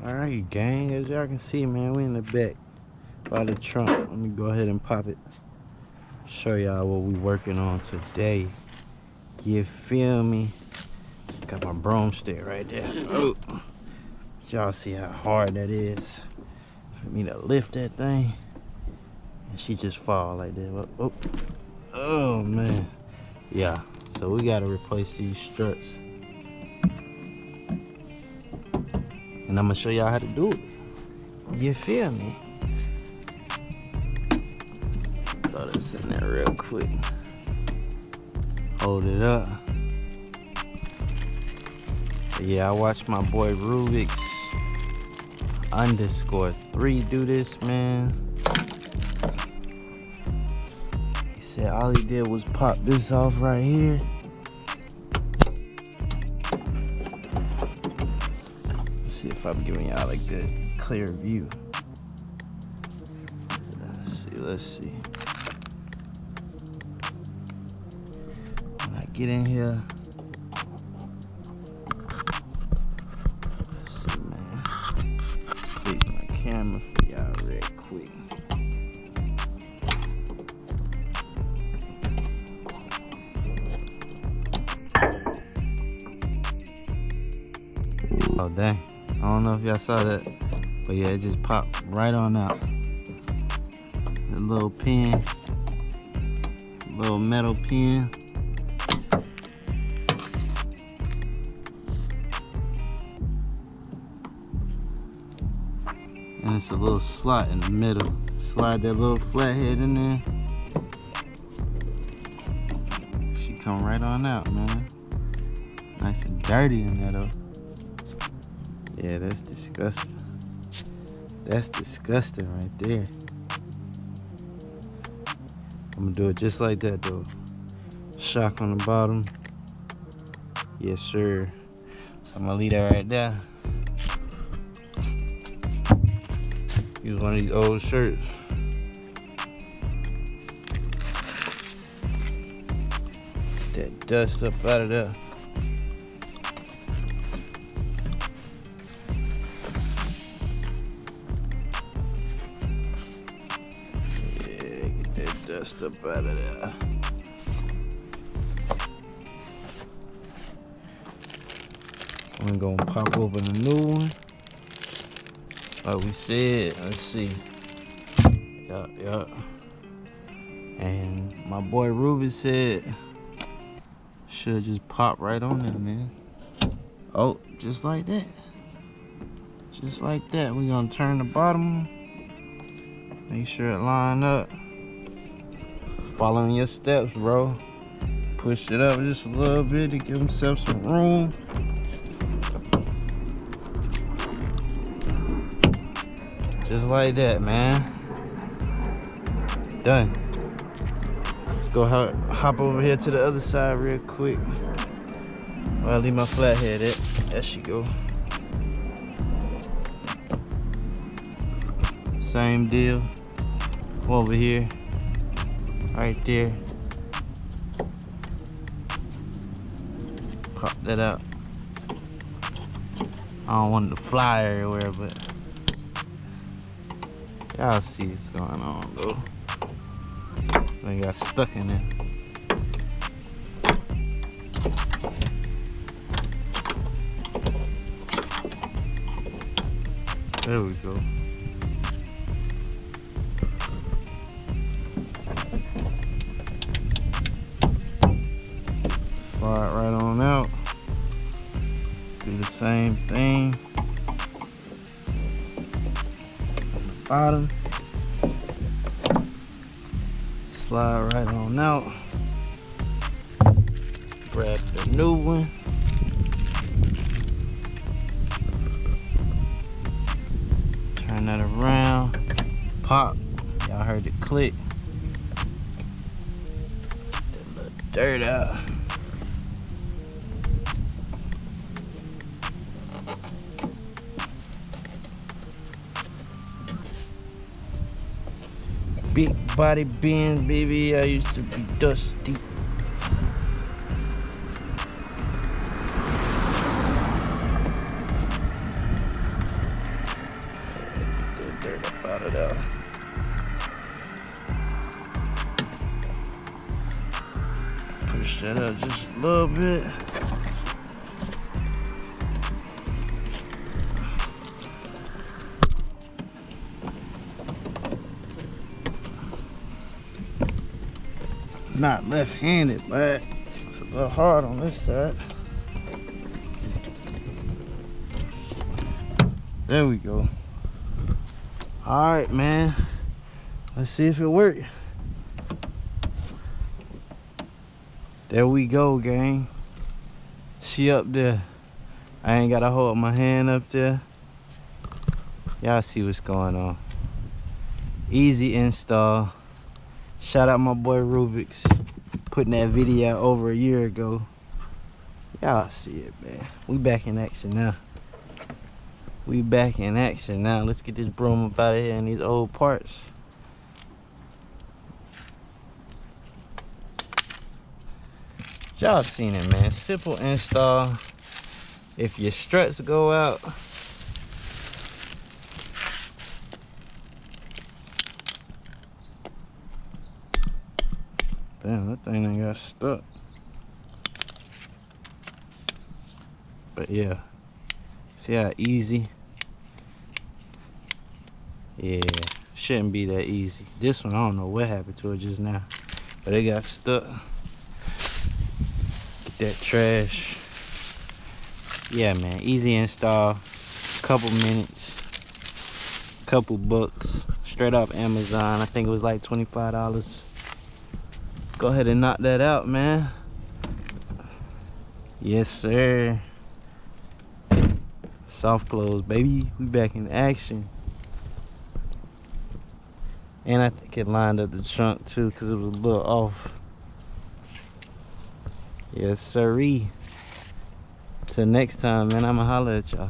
Alright, gang, as y'all can see, man, we in the back by the trunk. Let me go ahead and pop it. Show y'all what we working on today. You feel me? Got my broomstick right there. Oh, y'all see how hard that is for me to lift that thing, and she just fall like that. Oh, oh man, yeah. So we gotta replace these struts, and I'm gonna show y'all how to do it. You feel me? Throw this in there real quick. Hold it up. Yeah, I watched my boy Rubik's _3 do this, man. He said all he did was pop this off right here. Let's see if I'm giving y'all a good, clear view. Let's see. When I get in here, camera for y'all real quick. Oh dang, I don't know if y'all saw that, but yeah, it just popped right on out. The little pin, little metal pin. And it's a little slot in the middle. Slide that little flathead in there. She come right on out, man. Nice and dirty in there though. Yeah, that's disgusting. That's disgusting right there. I'm gonna do it just like that though. Shock on the bottom. Yes, sir. I'm gonna leave that right there. Use one of these old shirts. Get that dust up out of there. Yeah, get that dust up out of there. I'm gonna pop open a new one. Like we said, let's see. Yup. And my boy Ruby said, should just pop right on there, man. Oh, just like that. Just like that. We're gonna turn the bottom. Make sure it line up. Following your steps, bro. Push it up just a little bit to give himself some room. Just like that, man. Done. Let's go hop over here to the other side real quick. Well, I leave my flathead at. There she go. Same deal. Over here. Right there. Pop that out. I don't want it to fly everywhere, but y'all see what's going on though. They got stuck in there. There we go. Slide right on out. Do the same thing. Bottom, slide right on out, grab the new one, turn that around, pop, y'all heard the click, get a little dirt out. Big body Benz, baby. I used to be dusty. y'all. Push that up just a little bit. Not left-handed, but it's a little hard on this side. There we go. All right, man. Let's see if it works. There we go, gang. She up there. I ain't gotta hold my hand up there. Y'all see what's going on. Easy install. Shout out my boy Rubik's, putting that video out over a year ago. Y'all see it, man. We back in action now. We back in action now. Let's get this broom up out of here and these old parts. Y'all seen it, man. Simple install. If your struts go out, damn, that thing ain't got stuck. But yeah, see how easy? Yeah, shouldn't be that easy. This one, I don't know what happened to it just now, but it got stuck. Get that trash. Yeah, man, easy install. Couple minutes, couple bucks, straight off Amazon. I think it was like $25. Go ahead and knock that out, man. Yes, sir. Soft close, baby. We back in action. And I think it lined up the trunk too, because it was a little off. Yes, sirree. Till next time, man, I'ma holler at y'all.